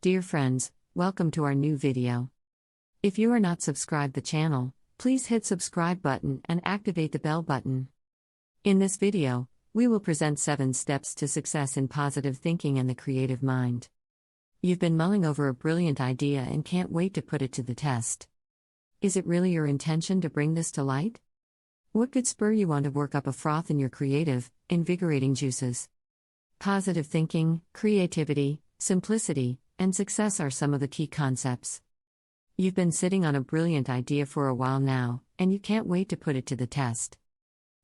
Dear friends, welcome to our new video. If you are not subscribed the channel, please hit subscribe button and activate the bell button. In this video, we will present 7 steps to success in positive thinking and the creative mind. You've been mulling over a brilliant idea and can't wait to put it to the test. Is it really your intention to bring this to light? What could spur you on to work up a froth in your creative, invigorating juices? Positive thinking, creativity, simplicity, and success are some of the key concepts. You've been sitting on a brilliant idea for a while now, and you can't wait to put it to the test.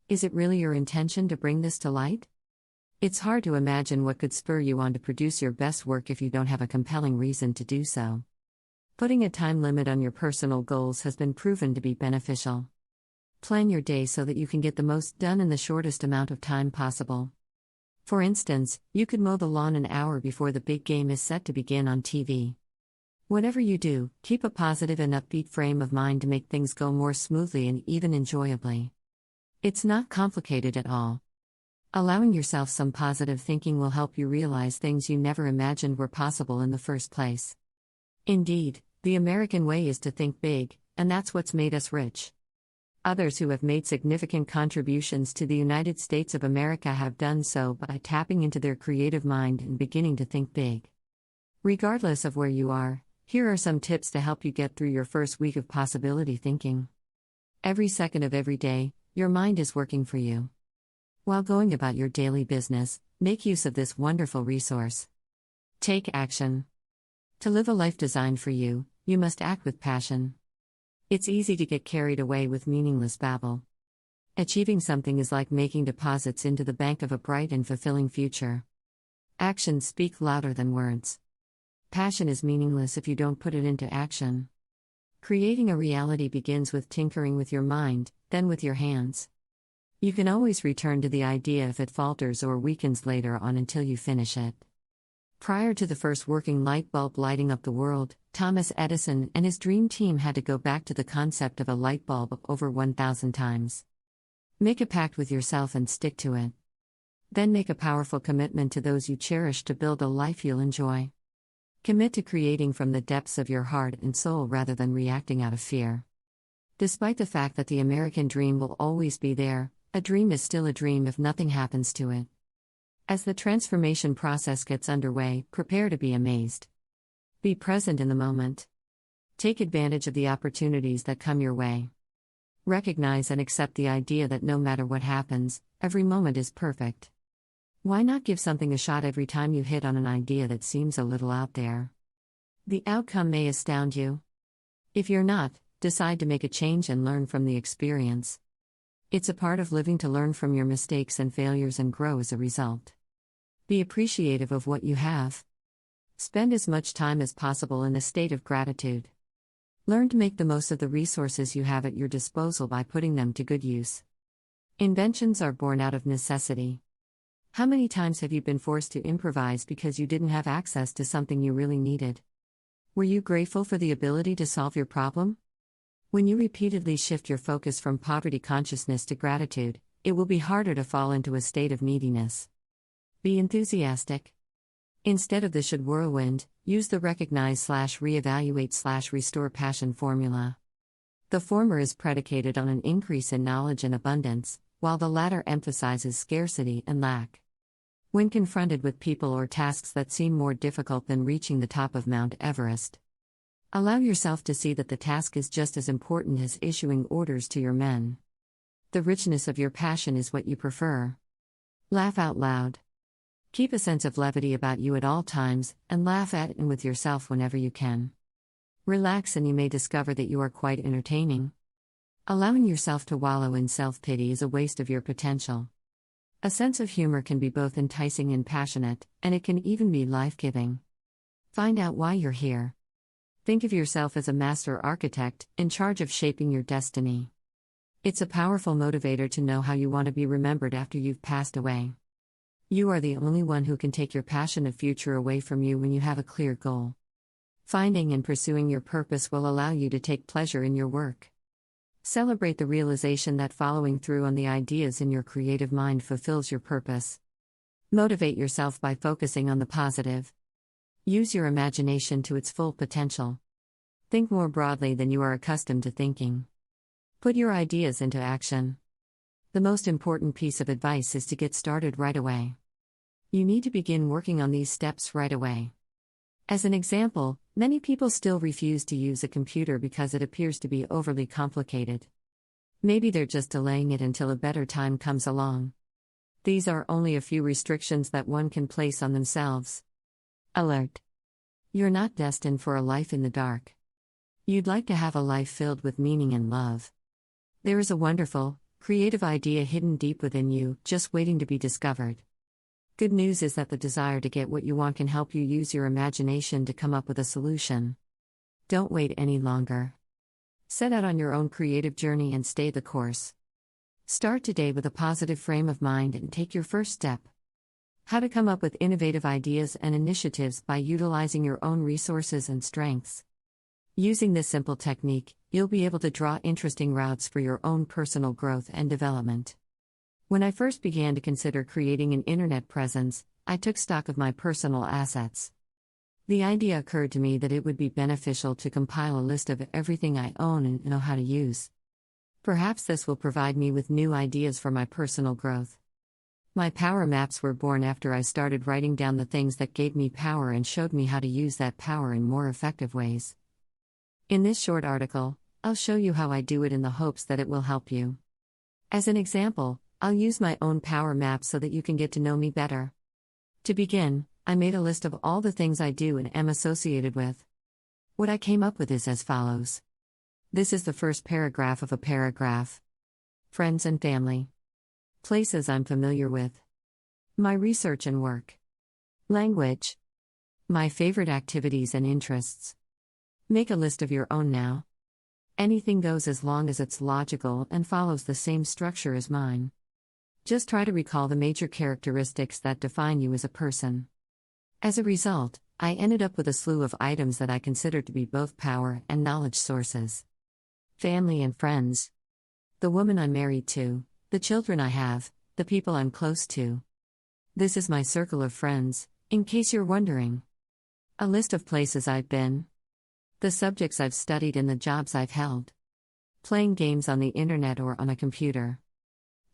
Is it really your intention to bring this to light? It's hard to imagine what could spur you on to produce your best work if you don't have a compelling reason to do so. Putting a time limit on your personal goals has been proven to be beneficial. Plan your day so that you can get the most done in the shortest amount of time possible. For instance, you could mow the lawn an hour before the big game is set to begin on TV. Whatever you do, keep a positive and upbeat frame of mind to make things go more smoothly and even enjoyably. It's not complicated at all. Allowing yourself some positive thinking will help you realize things you never imagined were possible in the first place. Indeed, the American way is to think big, and that's what's made us rich. Others who have made significant contributions to the United States of America have done so by tapping into their creative mind and beginning to think big. Regardless of where you are, here are some tips to help you get through your first week of possibility thinking. Every second of every day, your mind is working for you. While going about your daily business, make use of this wonderful resource. Take action. To live a life designed for you, you must act with passion. It's easy to get carried away with meaningless babble. Achieving something is like making deposits into the bank of a bright and fulfilling future. Actions speak louder than words. Passion is meaningless if you don't put it into action. Creating a reality begins with tinkering with your mind, then with your hands. You can always return to the idea if it falters or weakens later on until you finish it. Prior to the first working light bulb lighting up the world, Thomas Edison and his dream team had to go back to the concept of a light bulb over 1,000 times. Make a pact with yourself and stick to it. Then make a powerful commitment to those you cherish to build a life you'll enjoy. Commit to creating from the depths of your heart and soul rather than reacting out of fear. Despite the fact that the American dream will always be there, a dream is still a dream if nothing happens to it. As the transformation process gets underway, prepare to be amazed. Be present in the moment. Take advantage of the opportunities that come your way. Recognize and accept the idea that no matter what happens, every moment is perfect. Why not give something a shot every time you hit on an idea that seems a little out there? The outcome may astound you. If you're not, decide to make a change and learn from the experience. It's a part of living to learn from your mistakes and failures and grow as a result. Be appreciative of what you have. Spend as much time as possible in a state of gratitude. Learn to make the most of the resources you have at your disposal by putting them to good use. Inventions are born out of necessity. How many times have you been forced to improvise because you didn't have access to something you really needed? Were you grateful for the ability to solve your problem? When you repeatedly shift your focus from poverty consciousness to gratitude, it will be harder to fall into a state of neediness. Be enthusiastic. Instead of the should whirlwind, use the recognize/reevaluate/restore passion formula. The former is predicated on an increase in knowledge and abundance, while the latter emphasizes scarcity and lack. When confronted with people or tasks that seem more difficult than reaching the top of Mount Everest, allow yourself to see that the task is just as important as issuing orders to your men. The richness of your passion is what you prefer. Laugh out loud. Keep a sense of levity about you at all times, and laugh at and with yourself whenever you can. Relax and you may discover that you are quite entertaining. Allowing yourself to wallow in self-pity is a waste of your potential. A sense of humor can be both enticing and passionate, and it can even be life-giving. Find out why you're here. Think of yourself as a master architect, in charge of shaping your destiny. It's a powerful motivator to know how you want to be remembered after you've passed away. You are the only one who can take your passionate future away from you when you have a clear goal. Finding and pursuing your purpose will allow you to take pleasure in your work. Celebrate the realization that following through on the ideas in your creative mind fulfills your purpose. Motivate yourself by focusing on the positive. Use your imagination to its full potential. Think more broadly than you are accustomed to thinking. Put your ideas into action. The most important piece of advice is to get started right away. You need to begin working on these steps right away. As an example, many people still refuse to use a computer because it appears to be overly complicated. Maybe they're just delaying it until a better time comes along. These are only a few restrictions that one can place on themselves. Alert! You're not destined for a life in the dark. You'd like to have a life filled with meaning and love. There is a wonderful, creative idea hidden deep within you, just waiting to be discovered. Good news is that the desire to get what you want can help you use your imagination to come up with a solution. Don't wait any longer. Set out on your own creative journey and stay the course. Start today with a positive frame of mind and take your first step. How to come up with innovative ideas and initiatives by utilizing your own resources and strengths. Using this simple technique, you'll be able to draw interesting routes for your own personal growth and development. When I first began to consider creating an internet presence, I took stock of my personal assets. The idea occurred to me that it would be beneficial to compile a list of everything I own and know how to use. Perhaps this will provide me with new ideas for my personal growth. My power maps were born after I started writing down the things that gave me power and showed me how to use that power in more effective ways. In this short article, I'll show you how I do it in the hopes that it will help you. As an example, I'll use my own power map so that you can get to know me better. To begin, I made a list of all the things I do and am associated with. What I came up with is as follows. This is the first paragraph of a paragraph. Friends and family. Places I'm familiar with. My research and work. Language. My favorite activities and interests. Make a list of your own now. Anything goes as long as it's logical and follows the same structure as mine. Just try to recall the major characteristics that define you as a person. As a result, I ended up with a slew of items that I consider to be both power and knowledge sources. Family and friends. The woman I'm married to, the children I have, the people I'm close to. This is my circle of friends, in case you're wondering. A list of places I've been. The subjects I've studied and the jobs I've held. Playing games on the internet or on a computer.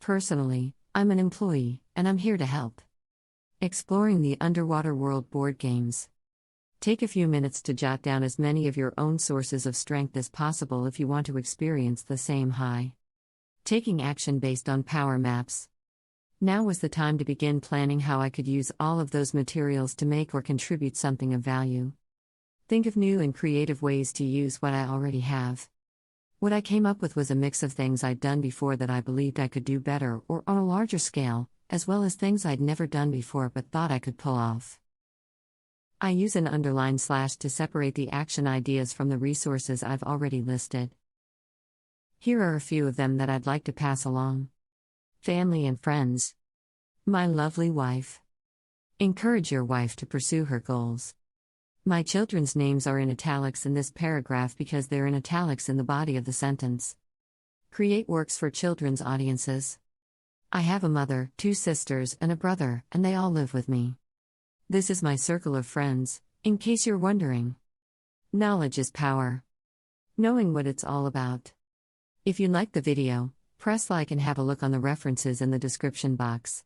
Personally, I'm an employee, and I'm here to help. Exploring the underwater world board games. Take a few minutes to jot down as many of your own sources of strength as possible if you want to experience the same high. Taking action based on power maps. Now was the time to begin planning how I could use all of those materials to make or contribute something of value. Think of new and creative ways to use what I already have. What I came up with was a mix of things I'd done before that I believed I could do better or on a larger scale, as well as things I'd never done before but thought I could pull off. I use an underline / to separate the action ideas from the resources I've already listed. Here are a few of them that I'd like to pass along. Family and friends. My lovely wife. Encourage your wife to pursue her goals. My children's names are in italics in this paragraph because they're in italics in the body of the sentence. Create works for children's audiences. I have a mother, 2 sisters, and a brother, and they all live with me. This is my circle of friends, in case you're wondering. Knowledge is power. Knowing what it's all about. If you liked the video, press like and have a look on the references in the description box.